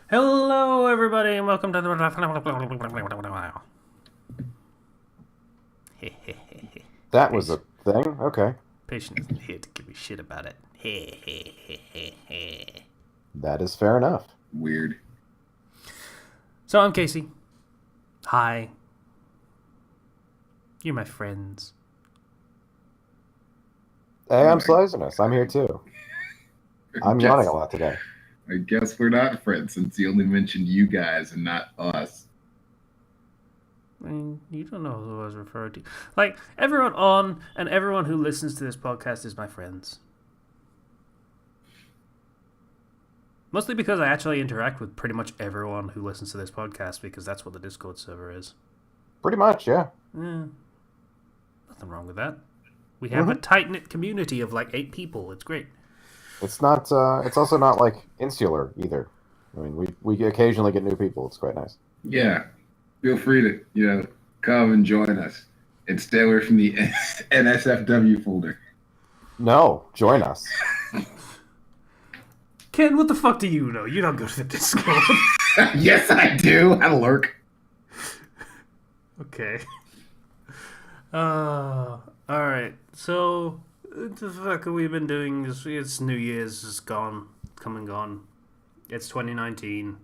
Hello, everybody, and welcome to the. That was a thing? Okay. Patient isn't here to give me shit about it. That is fair enough. Weird. So I'm Casey. Hi. You're my friends. Hey, I'm Sliziness. I'm here too. I'm yawning a lot today. I guess we're not friends since you only mentioned you guys and not us. I mean, you don't know who I was referring to. Like, everyone on and everyone who listens to this podcast is my friends. Mostly because I actually interact with pretty much everyone who listens to this podcast because that's what the Discord server is. Pretty much, yeah. Nothing wrong with that. We have a tight-knit community of like 8 people. It's great. It's not. It's also not like insular either. I mean, we occasionally get new people. It's quite nice. Yeah. Feel free to, come and join us and stay away from the NSFW folder. No, join us. Ken, what the fuck do you know? You don't go to the Discord. Yes, I do. I lurk. Okay. Alright. So, what the fuck have we been doing? It's New Year's. It's gone. Come and gone. It's 2019.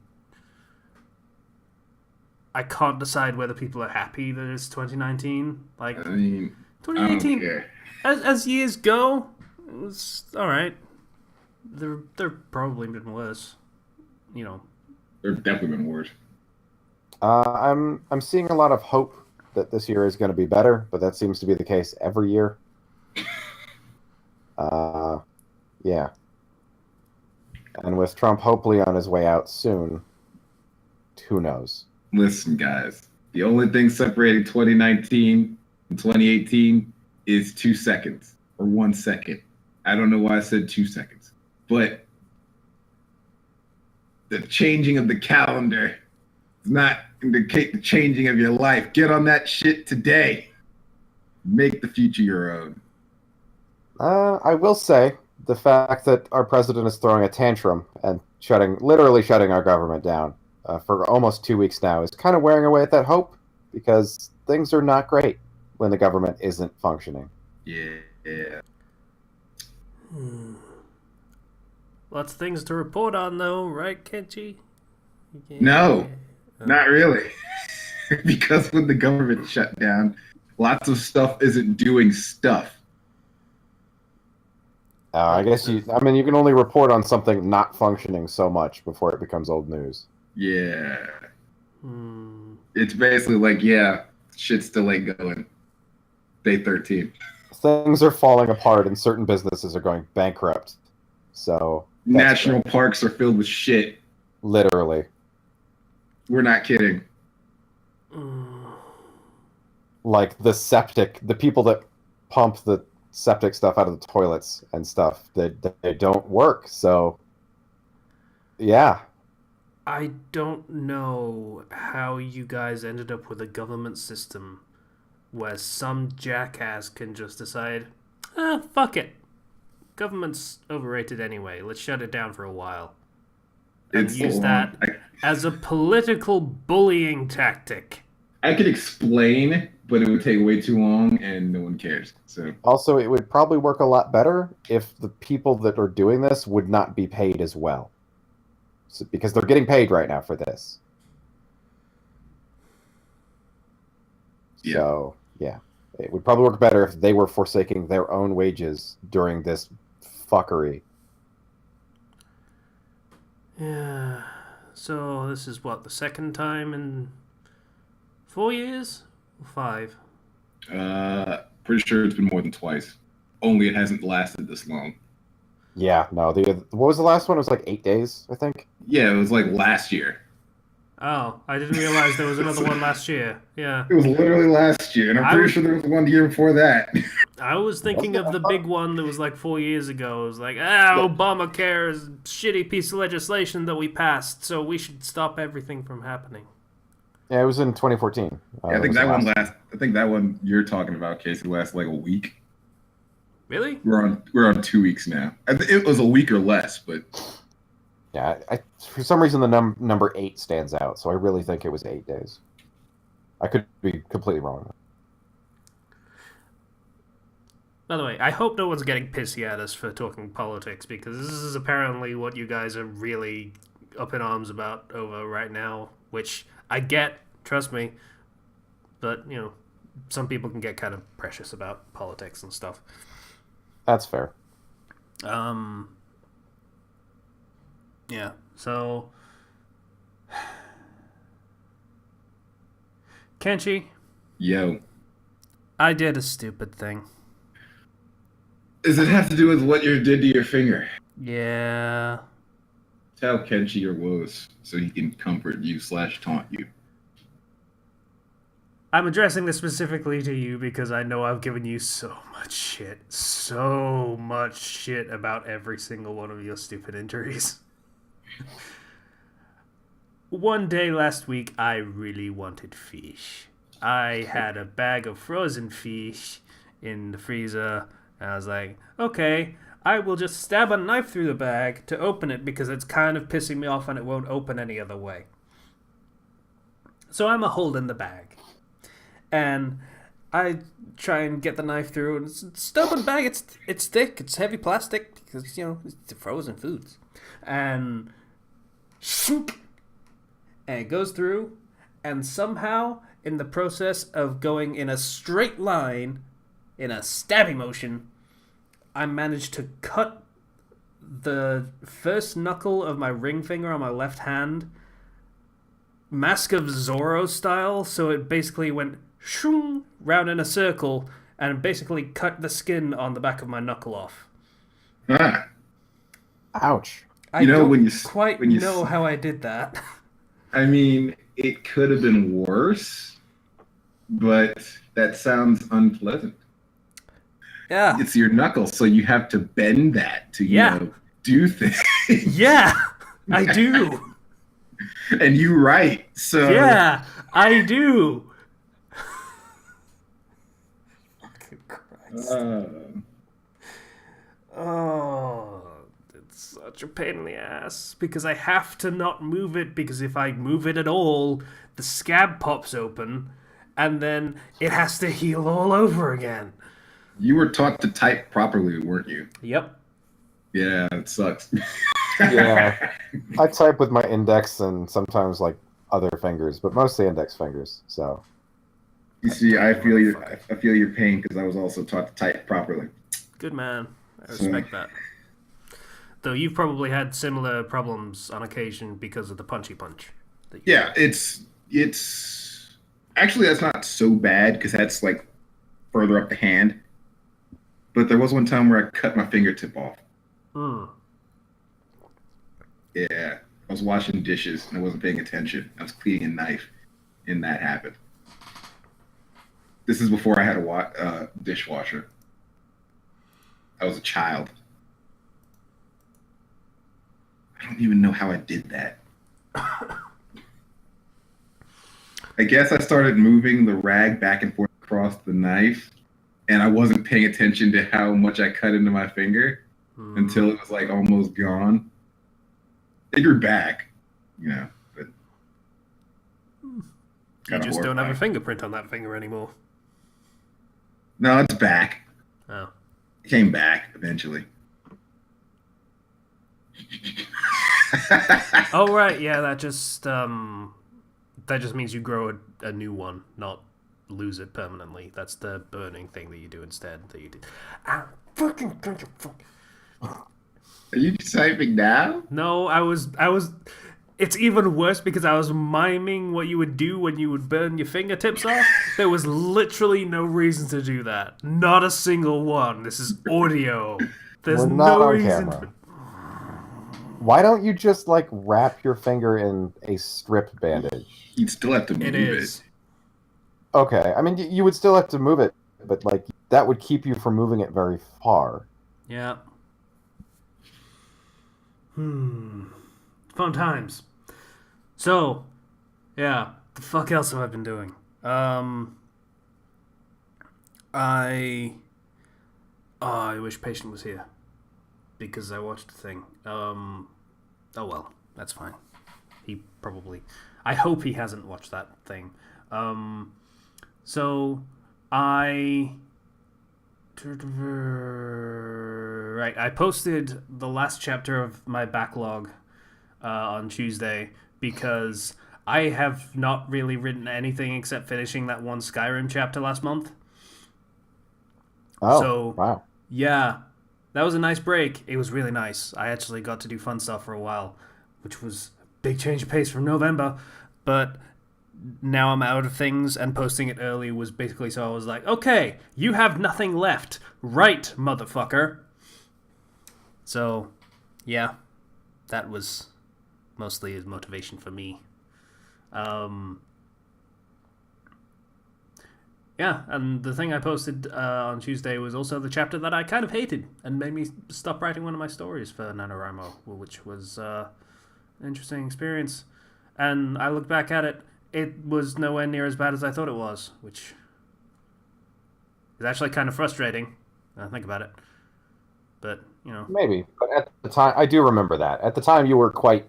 I can't decide whether people are happy that it's 2019. Like, I mean, I don't 2018, care. as years go, it was alright. They're probably been worse. You know. There's definitely been worse. I'm seeing a lot of hope that this year is going to be better, but that seems to be the case every year. Yeah. And with Trump hopefully on his way out soon, who knows? Listen, guys. The only thing separating 2019 and 2018 is 2 seconds or 1 second. I don't know why I said 2 seconds, but the changing of the calendar does not indicate the changing of your life. Get on that shit today. Make the future your own. I will say the fact that our president is throwing a tantrum and literally shutting our government down for almost 2 weeks now is kind of wearing away at that hope because things are not great when the government isn't functioning. Yeah. Lots of things to report on, though, right, Kenji? Yeah. No, not really. Because when the government shut down, lots of stuff isn't doing stuff. I guess you can only report on something not functioning so much before it becomes old news. Yeah. It's basically like, yeah, shit still ain't going. Day 13. Things are falling apart and certain businesses are going bankrupt. So National parks are filled with shit. Literally. We're not kidding. Like the people that pump the septic stuff out of the toilets and stuff, they don't work. So, yeah. I don't know how you guys ended up with a government system where some jackass can just decide, fuck it. Government's overrated anyway. Let's shut it down for a while. And use that as a political bullying tactic. I could explain, but it would take way too long and no one cares. So also, it would probably work a lot better if the people that are doing this would not be paid as well. So, because they're getting paid right now for this. Yeah. So, yeah. It would probably work better if they were forsaking their own wages during this fuckery. Yeah. So this is what, the second time in 4 years? 5? Pretty sure it's been more than twice. Only it hasn't lasted this long. Yeah, no. What was the last one? It was like 8 days, I think. Yeah, it was like last year. Oh, I didn't realize there was another one last year. Yeah. It was literally last year, and I'm pretty sure there was one year before that. I was thinking of the big one that was like 4 years ago. It was like, Obamacare is a shitty piece of legislation that we passed, so we should stop everything from happening. Yeah, it was in 2014. I think that one you're talking about, Casey, lasted like a week. Really? We're on 2 weeks now. It was a week or less, but Yeah, for some reason the number 8 stands out, so I really think it was 8 days. I could be completely wrong. By the way, I hope no one's getting pissy at us for talking politics, because this is apparently what you guys are really up in arms about over right now, which I get, trust me, but, some people can get kind of precious about politics and stuff. That's fair. Um, yeah, so... Kenshi, Yo. I did a stupid thing. Does it have to do with what you did to your finger? Yeah. Tell Kenshi your woes so he can comfort you / taunt you. I'm addressing this specifically to you because I know I've given you so much shit about every single one of your stupid injuries. One day last week, I really wanted fish. I had a bag of frozen fish in the freezer, and I was like, okay, I will just stab a knife through the bag to open it because it's kind of pissing me off and it won't open any other way. So I'm a holding the bag. And I try and get the knife through, and it's a stubborn bag. It's thick, it's heavy plastic because it's frozen foods, and shunk, and it goes through, and somehow in the process of going in a straight line, in a stabbing motion, I managed to cut the first knuckle of my ring finger on my left hand, Mask of Zorro style, so it basically went shoom, round in a circle and basically cut the skin on the back of my knuckle off. Ah. Ouch. I don't quite know how I did that. I mean, it could have been worse, but that sounds unpleasant. Yeah. It's your knuckle, so you have to bend that to, do things. Yeah, I do. And you write, so... Yeah, I do. Fucking Christ. Oh, it's such a pain in the ass. Because I have to not move it, because if I move it at all, the scab pops open, and then it has to heal all over again. You were taught to type properly, weren't you? Yep. Yeah, it sucks. Yeah. I type with my index and sometimes like other fingers, but mostly index fingers. So you see, I feel your pain because I was also taught to type properly. Good man. I respect that. Though you've probably had similar problems on occasion because of the punchy punch. Yeah, it's actually that's not so bad because that's like further up the hand. But there was one time where I cut my fingertip off. Yeah, I was washing dishes and I wasn't paying attention. I was cleaning a knife, and that happened. This is before I had a dishwasher. I was a child. I don't even know how I did that. I guess I started moving the rag back and forth across the knife, and I wasn't paying attention to how much I cut into my finger until it was like almost gone. It grew back, but you just don't have a fingerprint on that finger anymore. No, it's back. Oh. It came back eventually. Oh right, yeah, that just means you grow a new one, not lose it permanently. That's the burning thing that you do instead. That you did. Fucking. Are you typing now? No, I was. It's even worse because I was miming what you would do when you would burn your fingertips off. There was literally no reason to do that. Not a single one. This is audio. There's We're not no on reason. camera. Why don't you just wrap your finger in a strip bandage? You'd still have to move it. Okay, I mean you would still have to move it, but that would keep you from moving it very far. Yeah. Fun times. So, yeah, the fuck else have I been doing? I wish Patient was here because I watched the thing. Oh well, that's fine. He probably... I hope he hasn't watched that thing. So, I... Right, I posted the last chapter of my backlog on Tuesday because I have not really written anything except finishing that one Skyrim chapter last month. Oh, So, wow. yeah, that was a nice break. It was really nice. I actually got to do fun stuff for a while, which was a big change of pace from November. But now I'm out of things, and posting it early was basically so I was like, okay, you have nothing left. Right, motherfucker. So, yeah, that was mostly his motivation for me. Yeah, and the thing I posted on Tuesday was also the chapter that I kind of hated and made me stop writing one of my stories for NaNoWriMo, which was an interesting experience. And I look back at it, it was nowhere near as bad as I thought it was, which is actually kind of frustrating when I think about it. But, you know. Maybe, but at the time, I do remember that. At the time, you were quite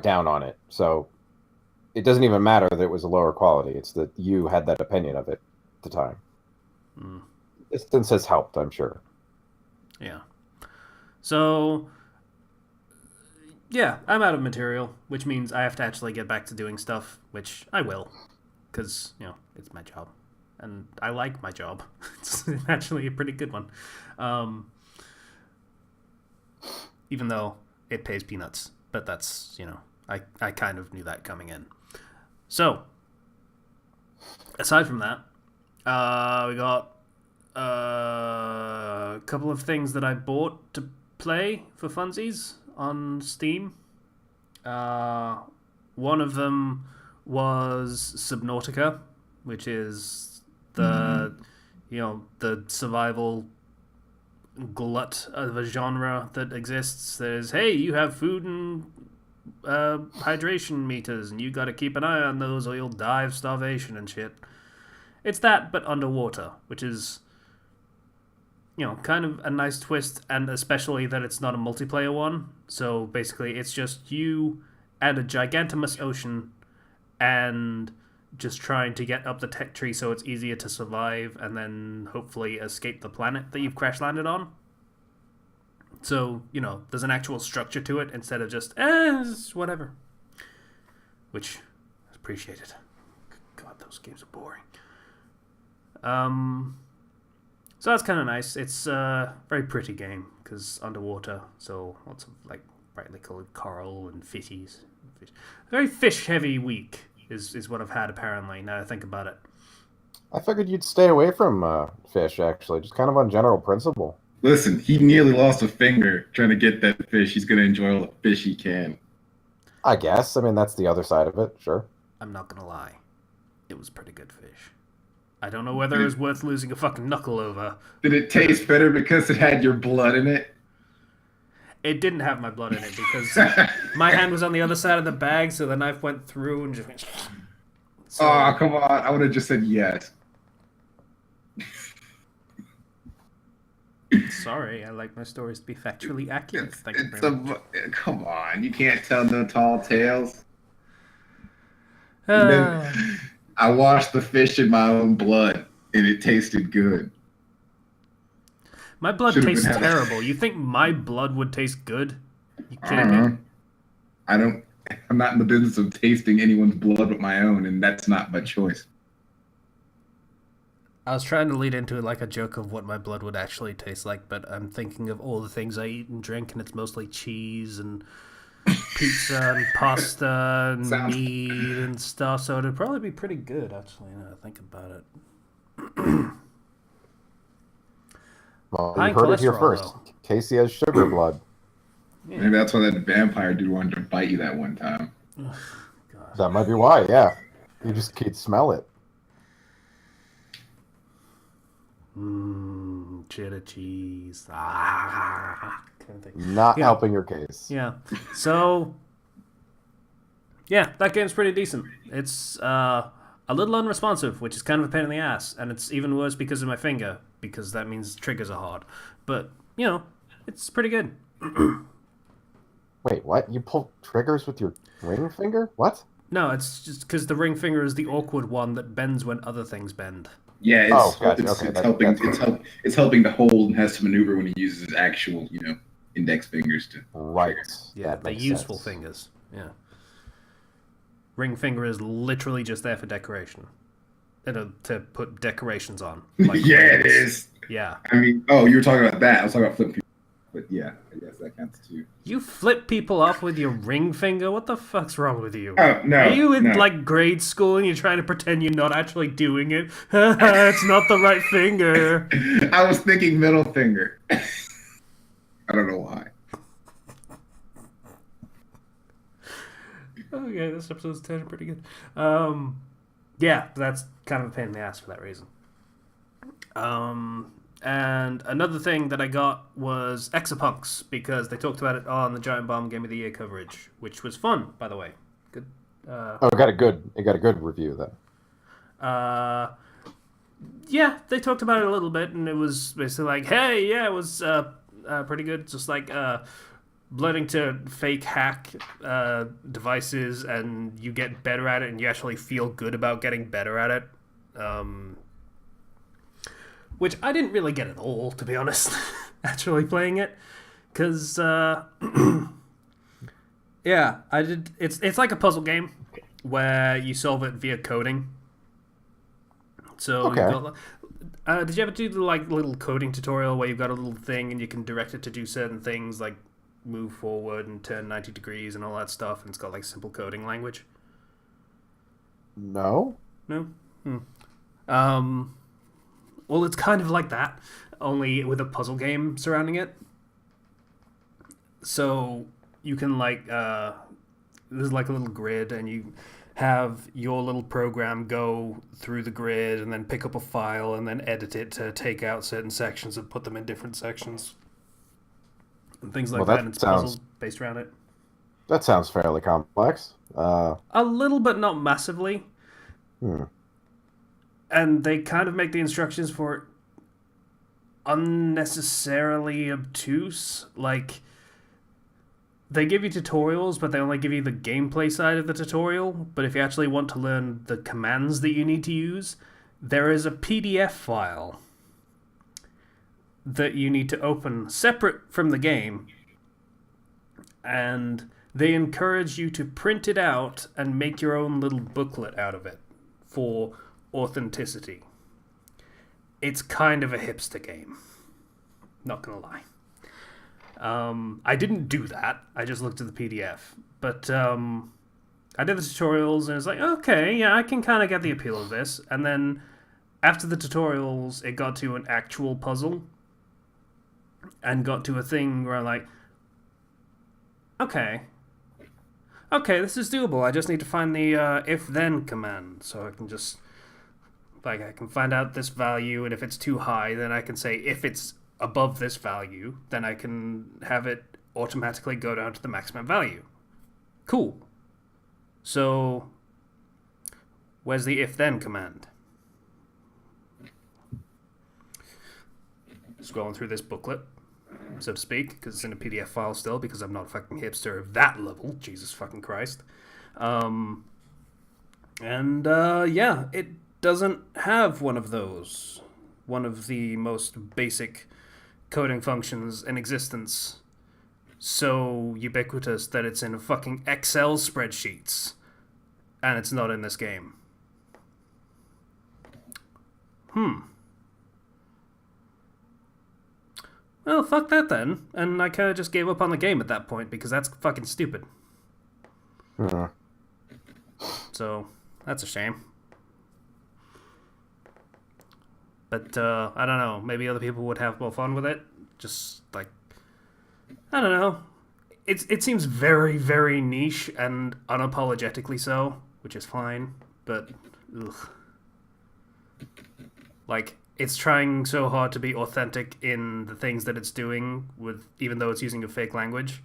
down on it. So it doesn't even matter that it was a lower quality. It's that you had that opinion of it at the time. Distance has helped, I'm sure. Yeah. So, yeah, I'm out of material, which means I have to actually get back to doing stuff, which I will, because, you know, it's my job. And I like my job. It's actually a pretty good one. Even though it pays peanuts. But that's, you know, I kind of knew that coming in. So, aside from that, we got a couple of things that I bought to play for funsies on Steam. One of them was Subnautica, which is the the survival glut of a genre that exists. There's, hey, you have food and hydration meters, and you got to keep an eye on those, or you'll die of starvation and shit. It's that, but underwater, which is, you know, kind of a nice twist, and especially that it's not a multiplayer one. So basically, it's just you and a gigantomous ocean, and just trying to get up the tech tree so it's easier to survive, and then hopefully escape the planet that you've crash landed on. So, you know, there's an actual structure to it instead of just, whatever. Which is appreciated. God, those games are boring. So that's kind of nice. It's a very pretty game, because underwater, so lots of, like, brightly colored coral and fishies. Very fish-heavy week is what I've had, apparently, now I think about it. I figured you'd stay away from fish, actually, just kind of on general principle. Listen, he nearly lost a finger trying to get that fish. He's going to enjoy all the fish he can. I guess. I mean, that's the other side of it, sure. I'm not going to lie. It was pretty good fish. I don't know whether it was worth losing a fucking knuckle over. Did it taste better because it had your blood in it? It didn't have my blood in it because my hand was on the other side of the bag, so the knife went through and just went... So... Oh, come on. I would have just said yes. Sorry, I like my stories to be factually accurate. Thank you very much. Come on, you can't tell no tall tales. I washed the fish in my own blood, and it tasted good. My blood tastes terrible. You think my blood would taste good? You kidding me? I'm not in the business of tasting anyone's blood but my own, and that's not by choice. I was trying to lead into like a joke of what my blood would actually taste like, but I'm thinking of all the things I eat and drink, and it's mostly cheese and pizza and pasta and meat and stuff, so it'd probably be pretty good, actually, now that I think about it. Well, you heard it here first. Though. Casey has sugar blood. Yeah. Maybe that's why that vampire dude wanted to bite you that one time. God. That might be why, yeah. You just can't smell it. Cheddar cheese. Kind of thing. Not helping your case. Yeah. So, yeah, that game's pretty decent. It's a little unresponsive, which is kind of a pain in the ass, and it's even worse because of my finger, because that means triggers are hard. But, you know, it's pretty good. Wait, what? You pull triggers with your ring finger? What? No, it's just because the ring finger is the awkward one that bends when other things bend. Yeah, Oh, gotcha. Okay, it's helping it's helping to hold and has to maneuver when he uses his actual index fingers to right. trigger. Yeah, That they're makes useful sense. fingers. Yeah. Ring finger is literally just there for decoration. To put decorations on. Like Yeah, it rings. is. Yeah. I mean, oh, you were talking about that. I was talking about flipping people, but yeah, I guess that counts too. You flip people off with your ring finger? What the fuck's wrong with you? Oh no, Are you in no. like grade school and you're trying to pretend you're not actually doing it? It's not the right finger. I was thinking middle finger. I don't know why. Okay, this episode's turning pretty good. Yeah, that's kind of a pain in the ass for that reason. And another thing that I got was Exapunks, because they talked about it on the Giant Bomb Game of the Year coverage, which was fun, by the way. Good. Oh, it got a good review then. Yeah, they talked about it a little bit, and it was basically like, hey, yeah, it was pretty good. Just like learning to fake hack devices, and you get better at it, and you actually feel good about getting better at it. Which I didn't really get at all, to be honest, actually playing it. Because, yeah, I did. It's like a puzzle game where you solve it via coding. So Okay. you've got, did you ever do the like little coding tutorial where you've got a little thing and you can direct it to do certain things like move forward and turn 90 degrees and all that stuff, and it's got like simple coding language? No. No? Well, it's kind of like that, only with a puzzle game surrounding it. So you can like there's like a little grid, and you have your little program go through the grid and then pick up a file and then edit it to take out certain sections and put them in different sections and things like Well, that. that And it's sounds- puzzles based around it. That sounds fairly complex. A little, but not massively. Hmm. And they kind of make the instructions for it unnecessarily obtuse. Like, they give you tutorials, but they only give you the gameplay side of the tutorial. But if you actually want to learn the commands that you need to use, there is a PDF file that you need to open separate from the game. And they encourage you to print it out and make your own little booklet out of it for authenticity. It's kind of a hipster game. Not gonna lie. I didn't do that. I just looked at the PDF. But I did the tutorials and it's like, okay, yeah, I can kind of get the appeal of this. And then after the tutorials, it got to an actual puzzle and got to a thing where I'm like, okay, this is doable. I just need to find the if-then command, so I can just I can find out this value, and if it's too high, then I can say if it's above this value, then I can have it automatically go down to the maximum value. Cool. So, where's the if-then command? Scrolling through this booklet, so to speak, because it's in a PDF file still, because I'm not a fucking hipster of that level. Jesus fucking Christ. Yeah, it doesn't have one of those. One of the most basic coding functions in existence. So ubiquitous that it's in fucking Excel spreadsheets. And it's not in this game. Well, fuck that then. And I kind of just gave up on the game at that point, because that's fucking stupid. Hmm. So, that's a shame. But, I don't know. Maybe other people would have more fun with it. Just, like, I don't know. It seems very, very niche and unapologetically so, which is fine. But, ugh. Like, it's trying so hard to be authentic in the things that it's doing, with even though it's using a fake language,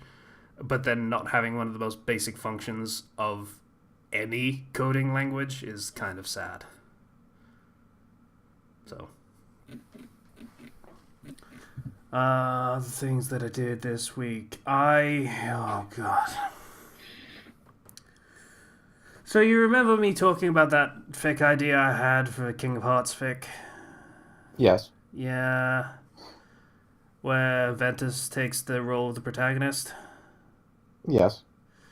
but then not having one of the most basic functions of any coding language is kind of sad. So, The things that I did this week. Oh god. So you remember me talking about that fic idea I had for a King of Hearts fic? Yes. Yeah. Where Ventus takes the role of the protagonist? Yes.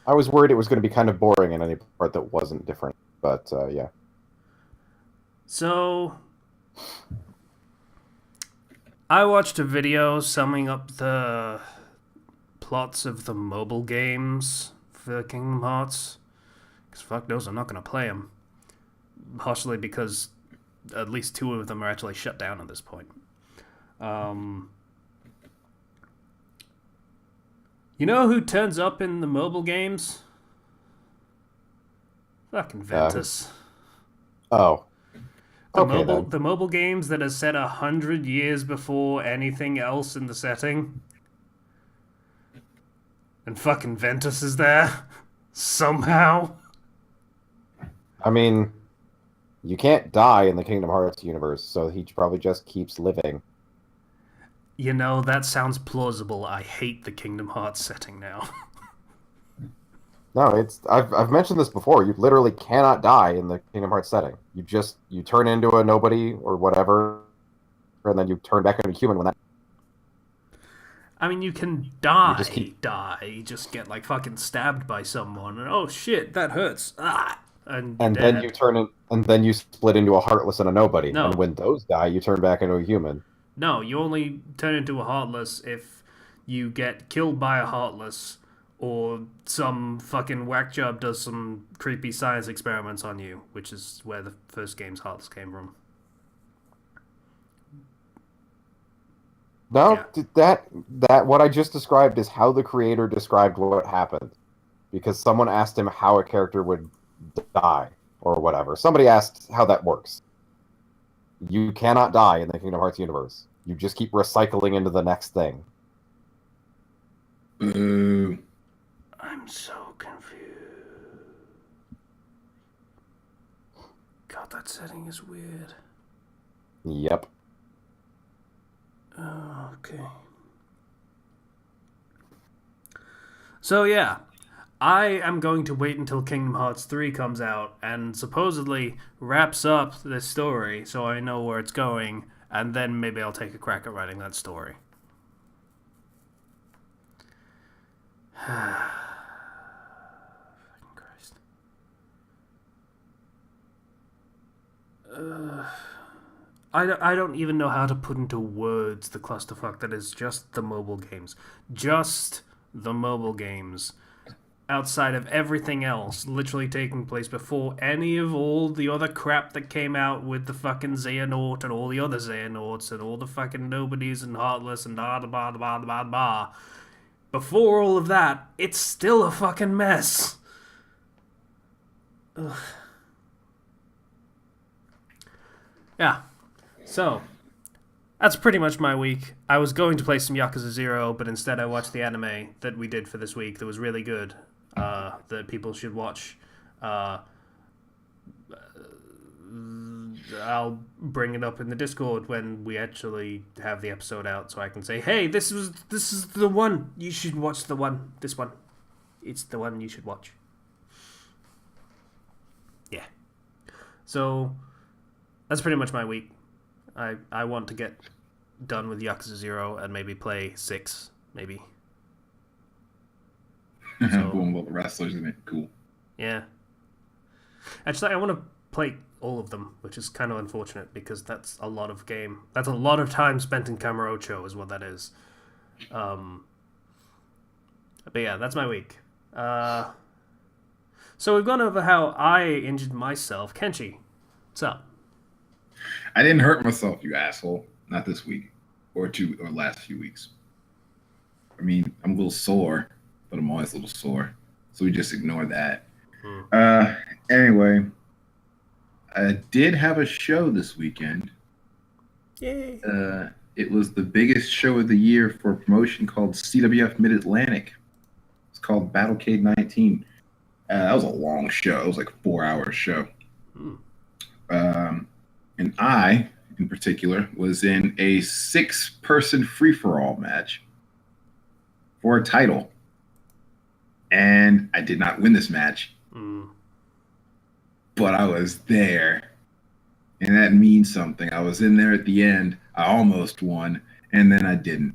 I was worried it was going to be kind of boring in any part that wasn't different, but yeah. So, I watched a video summing up the plots of the mobile games for Kingdom Hearts. Because fuck knows I'm not going to play them. Partially because at least 2 of them are actually shut down at this point. You know who turns up in the mobile games? Fucking Ventus. Oh. Okay, then. The mobile games that are set 100 years before anything else in the setting. And fucking Ventus is there. Somehow. I mean, you can't die in the Kingdom Hearts universe, so he probably just keeps living. You know, that sounds plausible. I hate the Kingdom Hearts setting now. No, I've mentioned this before. You literally cannot die in the Kingdom Hearts setting. You turn into a nobody or whatever, and then you turn back into a human when that. I mean, you can You die, just keep you just get like fucking stabbed by someone, and oh shit, that hurts. Ah, and and dead. then you turn in, and then you split into a heartless and a nobody. No. And when those die, you turn back into a human. No, you only turn into a heartless if you get killed by a heartless, or some fucking whack job does some creepy science experiments on you, which is where the first game's heartless came from. No, that what I just described is how the creator described what happened, because someone asked him how a character would die or whatever. Somebody asked how that works. You cannot die in the Kingdom Hearts universe. You just keep recycling into the next thing. Boo. I'm so confused. God, that setting is weird. Yep. Okay. So yeah, I am going to wait until Kingdom Hearts 3 comes out and supposedly wraps up this story so I know where it's going, and then maybe I'll take a crack at writing that story. Fucking Christ. I don't even know how to put into words the clusterfuck that is just the mobile games. Just the mobile games. Outside of everything else, literally taking place before any of all the other crap that came out with the fucking Xehanort and all the other Xehanorts and all the fucking nobodies and Heartless and blah blah blah blah blah. Before all of that, it's still a fucking mess. Ugh. Yeah. So, that's pretty much my week. I was going to play some Yakuza 0, but instead I watched the anime that we did for this week that was really good, that people should watch. I'll bring it up in the Discord when we actually have the episode out, so I can say, hey, this is the one. You should watch this one. It's the one you should watch. Yeah. So, that's pretty much my week. I want to get done with Yakuza 0 and maybe play 6, maybe. So, Boom, well, the wrestlers in it. Cool. Yeah. Actually, I want to play all of them, which is kind of unfortunate because that's a lot of game. That's a lot of time spent in Kamurocho is what that is. But yeah, that's my week. So we've gone over how I injured myself. Kenshi, what's up? I didn't hurt myself, you asshole. Not this week, or last few weeks. I mean, I'm a little sore, but I'm always a little sore, so we just ignore that. Anyway, I did have a show this weekend. Yay! It was the biggest show of the year for a promotion called CWF Mid Atlantic. It's called Battlecade 19. That was a long show. It was like a 4-hour show. And I in particular, was in a 6-person free-for-all match for a title. And I did not win this match. But I was there. And that means something. I was in there at the end. I almost won. And then I didn't.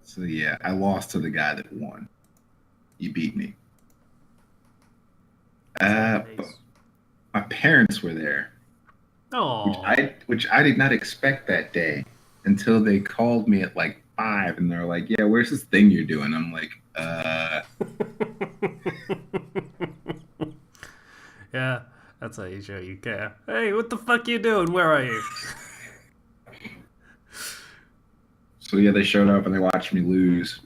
So yeah, I lost to the guy that won. He beat me. But my parents were there. Which I did not expect that day until they called me at like 5 and they're like, yeah, where's this thing you're doing? I'm like, Yeah, that's how you show you care. Hey, what the fuck you doing? Where are you? So yeah, they showed up and they watched me lose.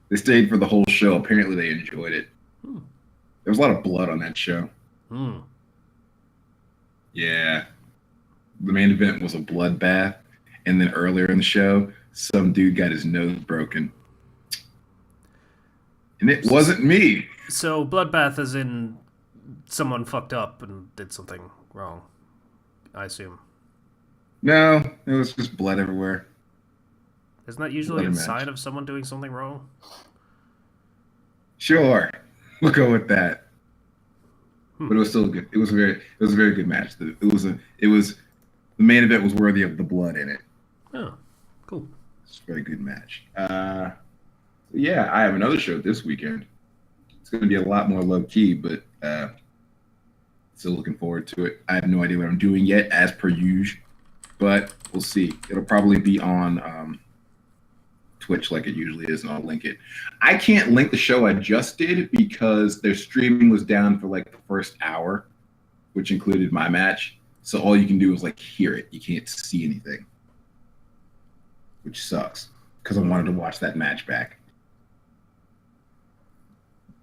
They stayed for the whole show. Apparently they enjoyed it. There was a lot of blood on that show. Yeah. The main event was a bloodbath. And then earlier in the show, some dude got his nose broken. And it wasn't me. So bloodbath is in someone fucked up and did something wrong, I assume. No, it was just blood everywhere. Isn't that usually a sign of someone doing something wrong? Sure. We'll go with that. But it was still good. It was a very good match. The main event was worthy of the blood in it. Oh, cool. It's a very good match. Yeah, I have another show this weekend. It's going to be a lot more low key, but still looking forward to it. I have no idea what I'm doing yet, as per usual, but we'll see. It'll probably be on Twitch like it usually is, and I'll link it. I can't link the show I just did because their streaming was down for like the first hour, which included my match. So all you can do is like hear it. You can't see anything, which sucks because I wanted to watch that match back.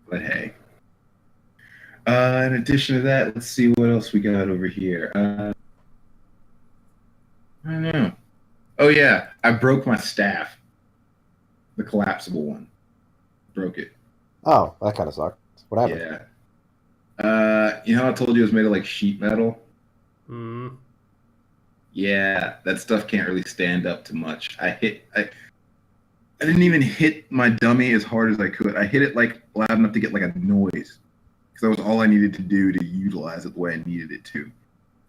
But hey. In addition to that, let's see what else we got over here. I don't know. Oh yeah, I broke my staff. The collapsible one. Broke it. Oh, that kind of sucked. What happened? Yeah. You know how I told you it was made of like sheet metal? Yeah, that stuff can't really stand up to much. I didn't even hit my dummy as hard as I could. I hit it like loud enough to get like a noise. Because that was all I needed to do to utilize it the way I needed it to.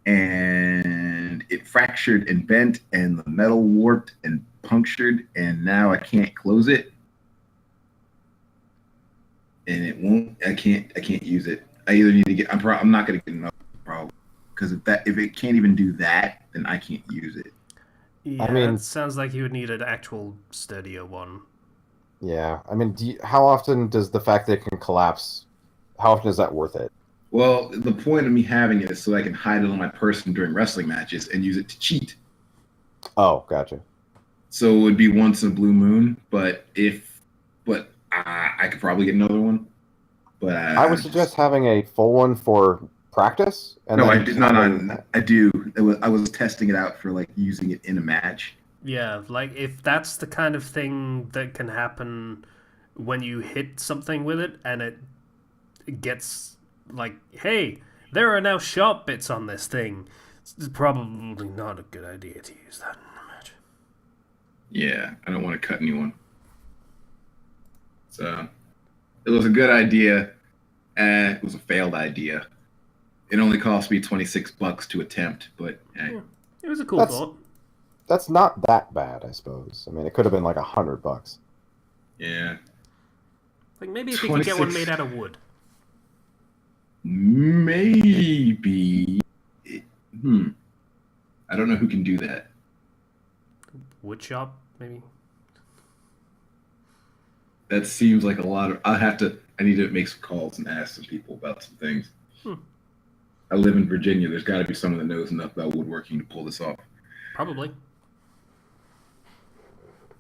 And it fractured and bent, and the metal warped and punctured, and now I can't close it. And it won't. I can't use it. I either need to get. I'm not going to get another problem because if it can't even do that, then I can't use it. Yeah, I mean, it sounds like you would need an actual sturdier one. Yeah, I mean, how often does the fact that it can collapse? How often is that worth it? Well, the point of me having it is so I can hide it on my person during wrestling matches and use it to cheat. Oh, gotcha. So it would be once in a blue moon, but I could probably get another one. But I would suggest having a full one for practice. And no, I do not. I do. I was testing it out for like using it in a match. Yeah, like if that's the kind of thing that can happen when you hit something with it and it gets like, hey, there are now sharp bits on this thing. It's probably not a good idea to use that in a match. Yeah, I don't want to cut anyone. So it was a good idea, and it was a failed idea. It only cost me $26 to attempt, but hey. Yeah, it was a cool thought. That's not that bad, I suppose. I mean, it could have been like $100. Yeah. Like maybe if you could get one made out of wood. Maybe. I don't know who can do that. Wood shop, maybe. That seems like a lot of. I need to make some calls and ask some people about some things. I live in Virginia. There's got to be someone that knows enough about woodworking to pull this off. Probably.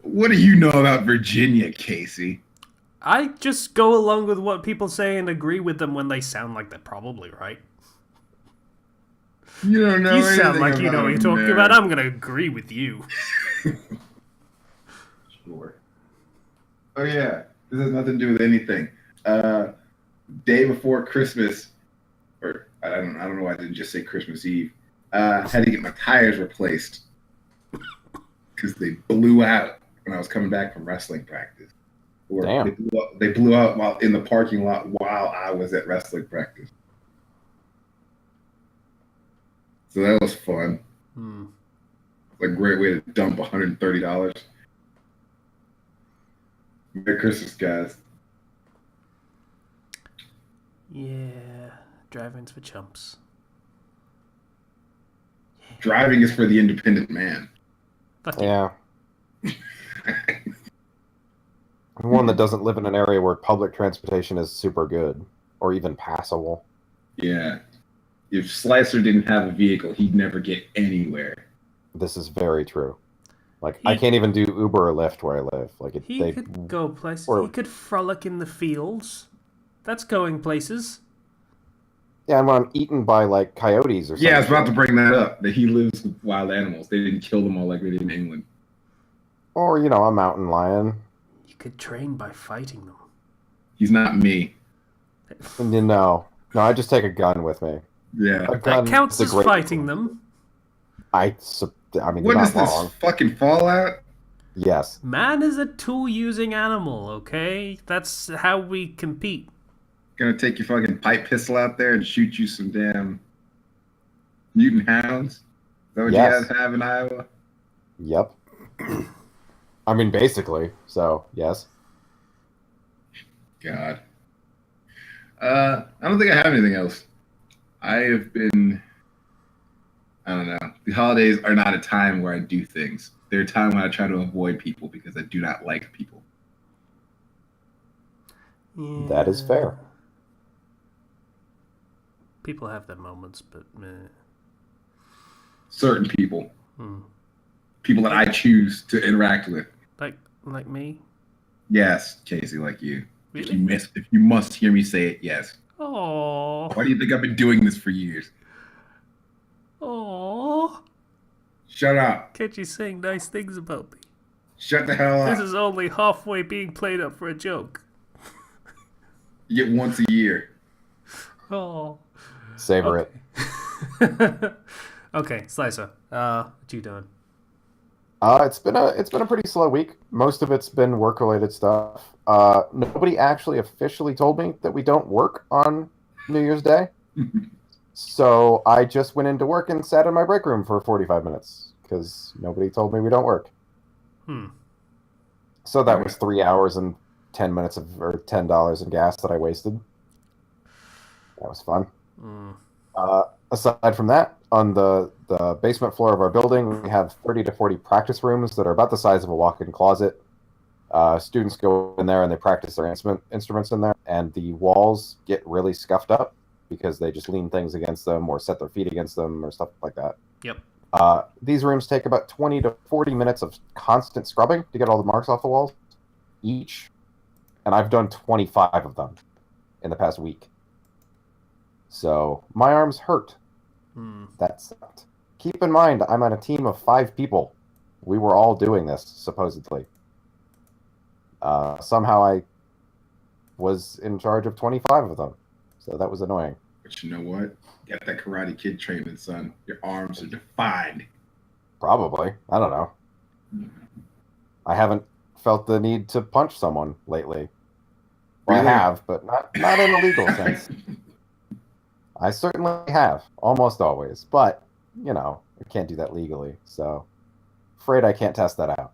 What do you know about Virginia, Casey? I just go along with what people say and agree with them when they sound like they're probably right. You don't know. You sound like you know what you're talking about. I'm gonna agree with you. Sure. Oh yeah, this has nothing to do with anything. Day before Christmas, or I don't know why I didn't just say Christmas Eve. Had to get my tires replaced because they blew out when I was coming back from wrestling practice. Or Damn. they blew out while in the parking lot while I was at wrestling practice. So that was fun. A great way to dump $130. Merry Christmas, guys. Yeah, driving's for chumps. Driving is for the independent man. Fuck you. Yeah. One that doesn't live in an area where public transportation is super good or even passable. Yeah. If Slicer didn't have a vehicle, he'd never get anywhere. This is very true. Like, I can't even do Uber or Lyft where I live. Like, He could go places. or- He could frolic in the fields. That's going places. Yeah, and when I'm eaten by, like, coyotes or something. Yeah, I was about to bring that up, that he lives with wild animals. They didn't kill them all like they did in England. Or, you know, a mountain lion. You could train by fighting them. He's not me. You know. No, I just take a gun with me. Yeah. A gun That counts is a as great- fighting them. I mean, What you're is not this? wrong. Fucking Fallout? Yes. Man is a tool-using animal, okay? That's how we compete. Gonna take your fucking pipe pistol out there and shoot you some damn mutant hounds? Is that what Yes. you guys have in Iowa? Yep. I mean, basically. So, yes. God. I don't think I have anything else. I have been, I don't know. The holidays are not a time where I do things. They're a time when I try to avoid people because I do not like people. Yeah. That is fair. People have their moments, but meh. Certain people. Hmm. People that I choose to interact with. Like me? Yes, Casey, like you. Really? If you must hear me say it, yes. Oh. Why do you think I've been doing this for years? Oh. Shut up. Can't you say nice things about me? Shut the hell up. This is only halfway being played up for a joke. You get once a year. Oh. Savor it. Okay, Slicer. What you doing? It's been a pretty slow week. Most of it's been work related stuff. Nobody actually officially told me that we don't work on New Year's Day. So I just went into work and sat in my break room for 45 minutes because nobody told me we don't work. So that was 3 hours and 10 minutes or $10 in gas that I wasted. That was fun. Aside from that, on the basement floor of our building, we have 30 to 40 practice rooms that are about the size of a walk-in closet. Students go in there and they practice their instruments in there, and the walls get really scuffed up because they just lean things against them or set their feet against them or stuff like that. Yep. These rooms take about 20 to 40 minutes of constant scrubbing to get all the marks off the walls each, and I've done 25 of them in the past week. So my arms hurt. That sucked. Keep in mind, I'm on a team of 5 people. We were all doing this, supposedly. Somehow I was in charge of 25 of them. So that was annoying. But you know what? You got that Karate Kid training, son. Your arms are defined. Probably. I don't know. I haven't felt the need to punch someone lately. Well, Really? I have, but not in a legal sense. I certainly have, almost always. But, you know, I can't do that legally. So, afraid I can't test that out.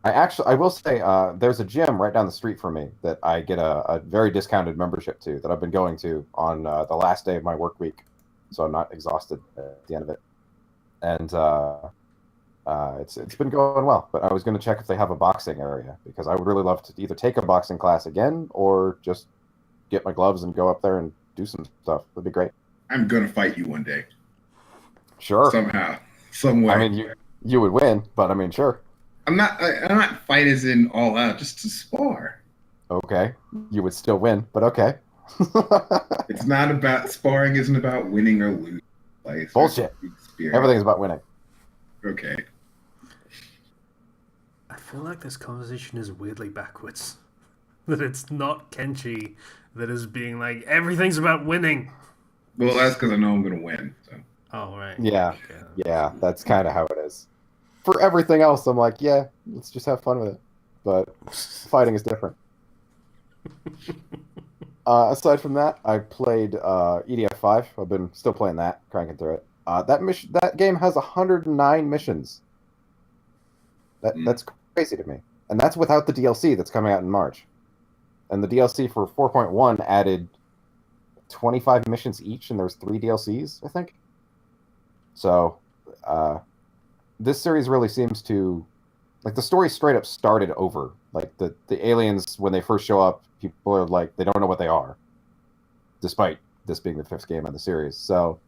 I will say, there's a gym right down the street from me that I get a very discounted membership to that I've been going to on the last day of my work week, so I'm not exhausted at the end of it. And it's been going well. But I was going to check if they have a boxing area because I would really love to either take a boxing class again or just get my gloves and go up there and do some stuff. That'd be great. I'm gonna fight you one day. Sure. Somehow. Some way. I mean, you would win, but I mean, sure. I'm not fight as in all out, just to spar. Okay. You would still win, but okay. It's not about sparring isn't about winning or losing. Like, Bullshit. Everything's about winning. Okay. I feel like this conversation is weirdly backwards. That it's not Kenshi that is being like, everything's about winning. Well, that's because I know I'm gonna win. So Oh, right. Yeah, Okay. yeah, that's kind of how it is. For everything else, I'm like, yeah, let's just have fun with it. But fighting is different. Aside from that, I played EDF 5. I've been still playing that, cranking through it. That game has 109 missions. That's crazy to me, and that's without the DLC that's coming out in March. And the DLC for 4.1 added 25 missions each, and there's 3 DLCs, I think. So, this series really seems to like the story straight up started over. Like the aliens when they first show up, people are like they don't know what they are, despite this being the 5th game of the series. So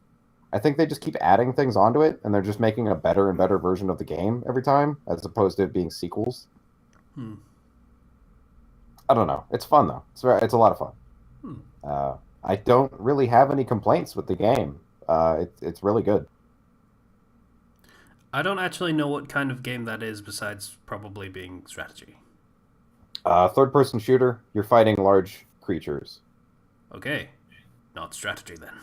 I think they just keep adding things onto it, and they're just making a better and better version of the game every time, as opposed to it being sequels. Hmm. I don't know. It's fun though. It's a lot of fun. Hmm. I don't really have any complaints with the game. It's really good. I don't actually know what kind of game that is, besides probably being strategy. Third-person shooter. You're fighting large creatures. Okay, not strategy then.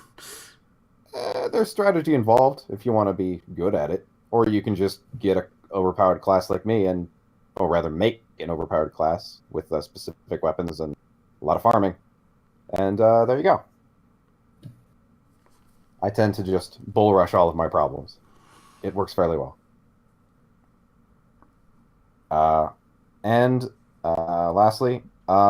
There's strategy involved if you want to be good at it, or you can just get a overpowered class like me, or rather make an overpowered class with specific weapons and a lot of farming, and there you go. I tend to just bull rush all of my problems. It works fairly well. And lastly,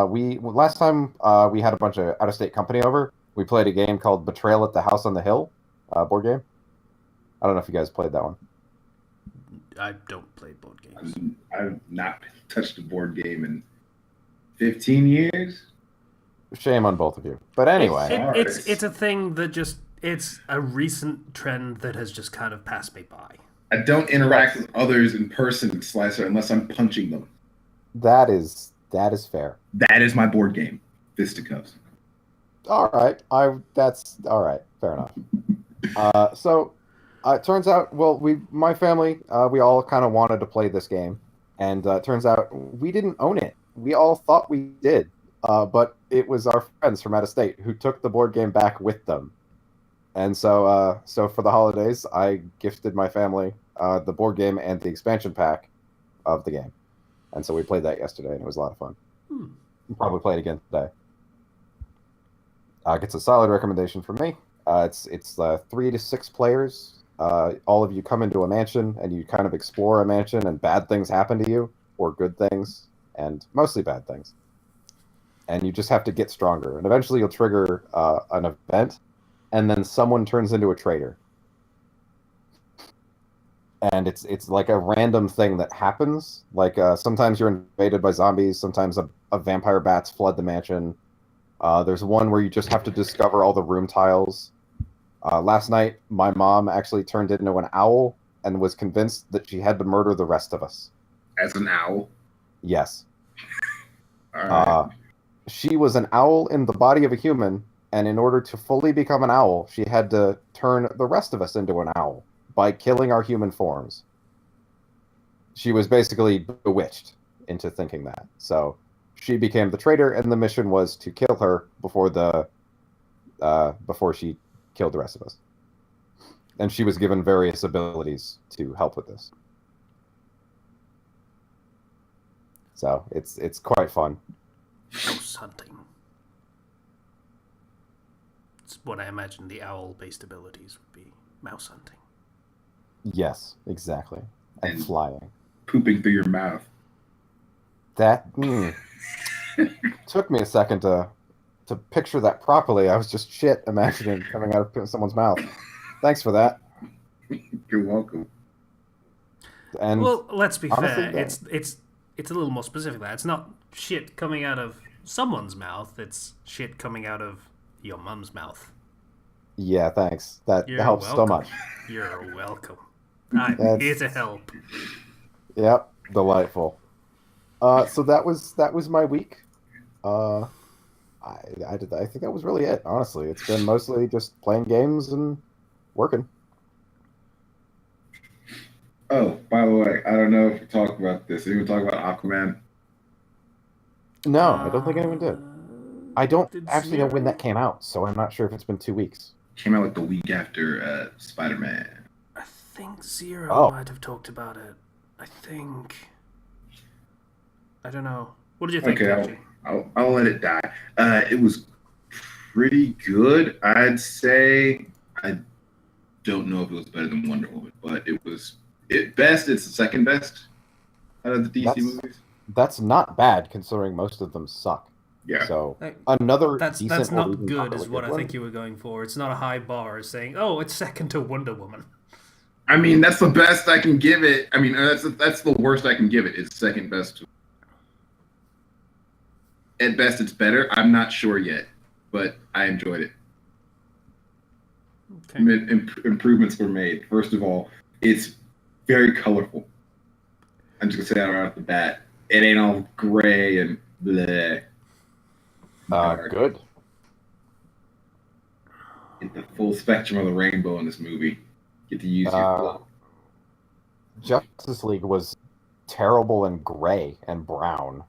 we last time we had a bunch of out-of-state company over. We played a game called Betrayal at the House on the Hill, board game. I don't know if you guys played that one. I don't play board games. I've not touched a board game in 15 years. Shame on both of you. But anyway, It's a thing that just it's a recent trend that has just kind of passed me by. I don't interact with others in person, Slicer, unless I'm punching them. that is fair. That is my board game, Fisticuffs. All right, that's all right. Fair enough. So it turns out, well, my family, we all kind of wanted to play this game, and it turns out we didn't own it. We all thought we did, but it was our friends from out of state who took the board game back with them. And so for the holidays, I gifted my family the board game and the expansion pack of the game, and so we played that yesterday, and it was a lot of fun. We'll probably play it again today. It's a solid recommendation from me. It's 3 to 6 players. All of you come into a mansion, and you kind of explore a mansion, and bad things happen to you, or good things, and mostly bad things. And you just have to get stronger, and eventually you'll trigger an event, and then someone turns into a traitor. And it's like a random thing that happens. Like sometimes you're invaded by zombies, sometimes a vampire bats flood the mansion. There's one where you just have to discover all the room tiles. Last night, my mom actually turned into an owl and was convinced that she had to murder the rest of us. As an owl? Yes. All right. She was an owl in the body of a human, and in order to fully become an owl, she had to turn the rest of us into an owl by killing our human forms. She was basically bewitched into thinking that. So she became the traitor, and the mission was to kill her before she killed the rest of us. And she was given various abilities to help with this. So it's quite fun. Mouse hunting. It's what I imagine the owl-based abilities would be. Mouse hunting. Yes, exactly. And flying. Pooping through your mouth. That took me a second to picture that properly. I was just imagining coming out of someone's mouth. Thanks for that. You're welcome. And well, let's be honestly, fair. It's a little more specific. That it's not shit coming out of someone's mouth. It's shit coming out of your mum's mouth. Yeah, thanks. That You're helps welcome. so much. You're welcome. I'm here to help. Yep, delightful. So that was my week. I think that was really it. Honestly, it's been mostly just playing games and working. Oh, by the way, I don't know if we talked about this. Did we talk about Aquaman? No, I don't think anyone did. I don't Did actually know when Zero? that came out, so I'm not sure if it's been 2 weeks. Came out like the week after Spider-Man. I think Zero Oh. might have talked about it. I think. I don't know. What did you think, Okay, Kenji? I'll let it die. It was pretty good. I'd say I don't know if it was better than Wonder Woman, but it was at best. It's the second best out of the DC movies. That's not bad considering most of them suck. Yeah. So Like, another That's decent or not even good, moderately is what I one. think you were going for. It's not a high bar saying, "Oh, it's second to Wonder Woman." I mean, that's the best I can give it. I mean, that's the worst I can give it. It's second best. At best, it's better. I'm not sure yet, but I enjoyed it. Okay. Improvements were made. First of all, it's very colorful. I'm just gonna say that right off the bat. It ain't all gray and bleh. Good. Get the full spectrum of the rainbow in this movie. Get to use your glow. Justice League was terrible and gray and brown.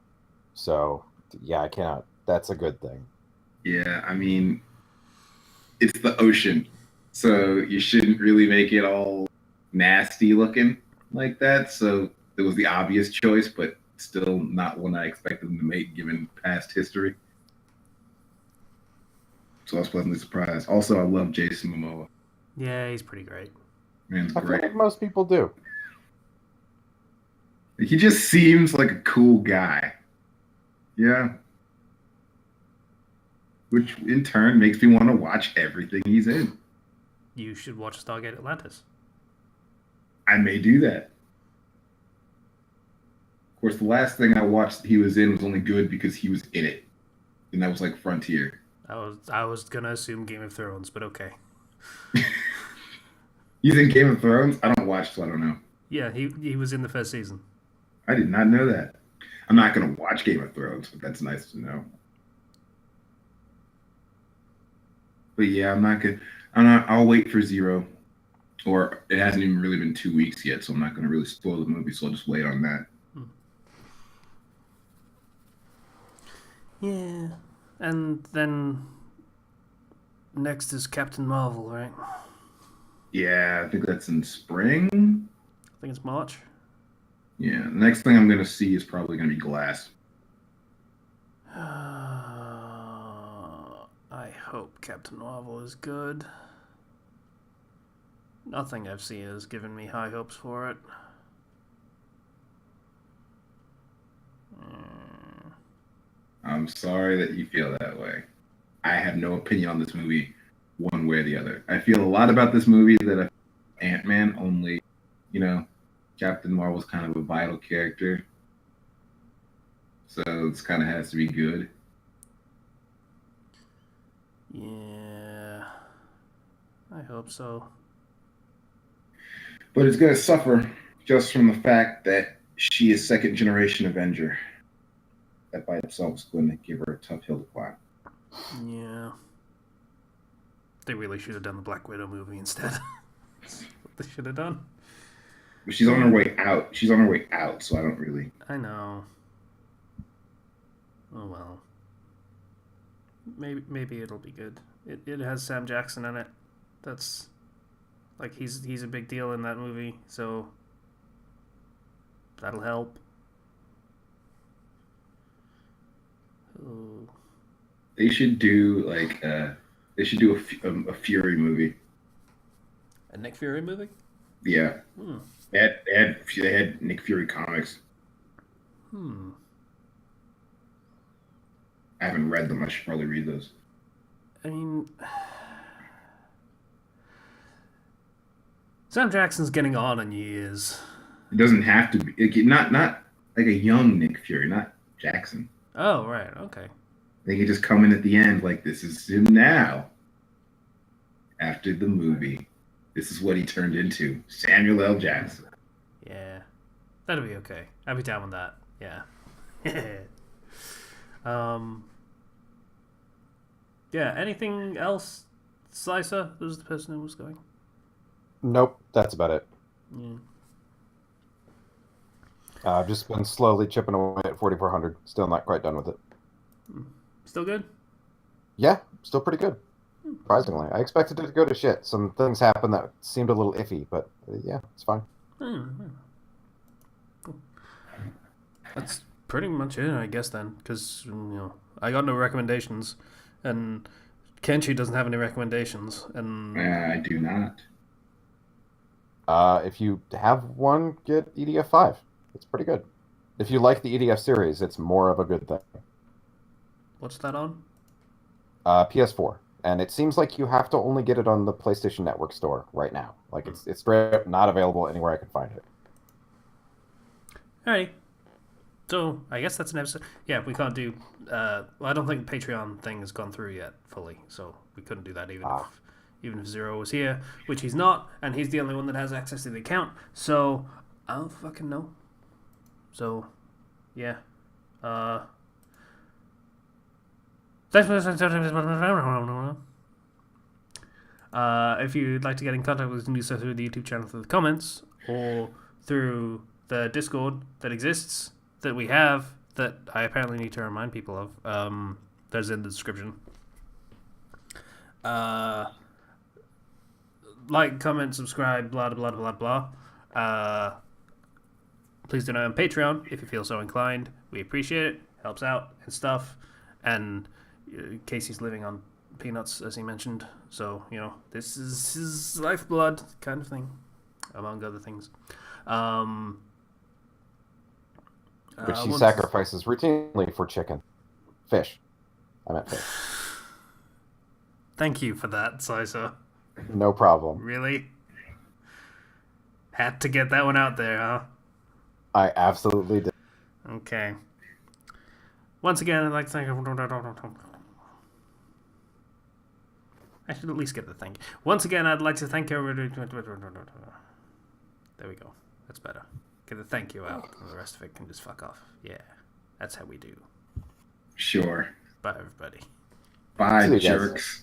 So, yeah, I cannot. That's a good thing. Yeah, I mean, it's the ocean, so you shouldn't really make it all nasty looking like that. So it was the obvious choice, but still not one I expected them to make given past history. So I was pleasantly surprised. Also, I love Jason Momoa. Yeah, he's pretty great. Man's I feel great. like most people do. He just seems like a cool guy. Yeah. Which in turn makes me want to watch everything he's in. You should watch Stargate Atlantis. I may do that. Of course, the last thing I watched he was in was only good because he was in it. And that was like Frontier. I was gonna assume Game of Thrones, but okay. You think Game of Thrones? I don't watch, so I don't know. Yeah, he was in the first season. I did not know that. I'm not going to watch Game of Thrones, but that's nice to know. But yeah, I'm not good. I'll wait for Zero. Or it hasn't even really been 2 weeks yet, so I'm not going to really spoil the movie, so I'll just wait on that. Yeah. And then next is Captain Marvel, right? Yeah, I think that's in spring. I think it's March. Yeah, the next thing I'm going to see is probably going to be Glass. I hope Captain Marvel is good. Nothing I've seen has given me high hopes for it. I'm sorry that you feel that way. I have no opinion on this movie one way or the other. I feel a lot about this movie that I Ant-Man, only, Captain Marvel's kind of a vital character. So this kind of has to be good. Yeah. I hope so. But it's going to suffer just from the fact that she is second generation Avenger. That by itself is going to give her a tough hill to climb. Yeah. They really should have done the Black Widow movie instead. That's what they should have done. But she's on her way out. She's on her way out, so I don't really... I know. Oh well. Maybe it'll be good. It has Sam Jackson in it. That's like he's a big deal in that movie, so that'll help. Ooh. They should do a Fury movie. A Nick Fury movie? Yeah. They had Nick Fury comics. I haven't read them. I should probably read those. I mean, Sam Jackson's getting on in years. It doesn't have to be not like a young Nick Fury, not Jackson. Oh, right, okay. They could just come in at the end like, this is him now. After the movie, this is what he turned into, Samuel L. Jackson. Yeah, that'll be okay. I'll be down with that. Yeah. Yeah. Anything else, Slicer? Who's the person who was going? Nope, that's about it. Yeah. I've just been slowly chipping away at 4400. Still not quite done with it. Still good? Yeah, still pretty good. Surprisingly, I expected it to go to shit. Some things happened that seemed a little iffy, but yeah, it's fine. That's pretty much it, I guess, then. Because, I got no recommendations. And Kenshi doesn't have any recommendations. And I do not. If you have one, get EDF 5. It's pretty good. If you like the EDF series, it's more of a good thing. what's that on? PS4. And it seems like you have to only get it on the PlayStation Network store right now. Like, it's straight up not available anywhere I can find it. Alright. So, I guess that's an episode. Yeah, we can't do... I don't think the Patreon thing has gone through yet fully, so we couldn't do that even if Zero was here, which he's not, and he's the only one that has access to the account, so I don't fucking know. So, yeah. Thanks for listening. If you'd like to get in contact with us, you can do so through the YouTube channel through the comments, or through the Discord that exists, that we have, that I apparently need to remind people of. That's in the description. Like, comment, subscribe, blah, blah, blah, blah, blah. Please donate on Patreon if you feel so inclined. We appreciate it. Helps out and stuff. And Casey's living on peanuts, as he mentioned. So, this is his lifeblood kind of thing, among other things. Which he sacrifices routinely for chicken. Fish. I meant fish. Thank you for that, Sisa. No problem. Really? Had to get that one out there, huh? I absolutely did. Okay. Once again, I'd like to thank... I should at least get the thank you. Once again, I'd like to thank everybody... There we go. That's better. Get the thank you out, and the rest of it can just fuck off. Yeah. That's how we do. Sure. Bye, everybody. Bye, jerks.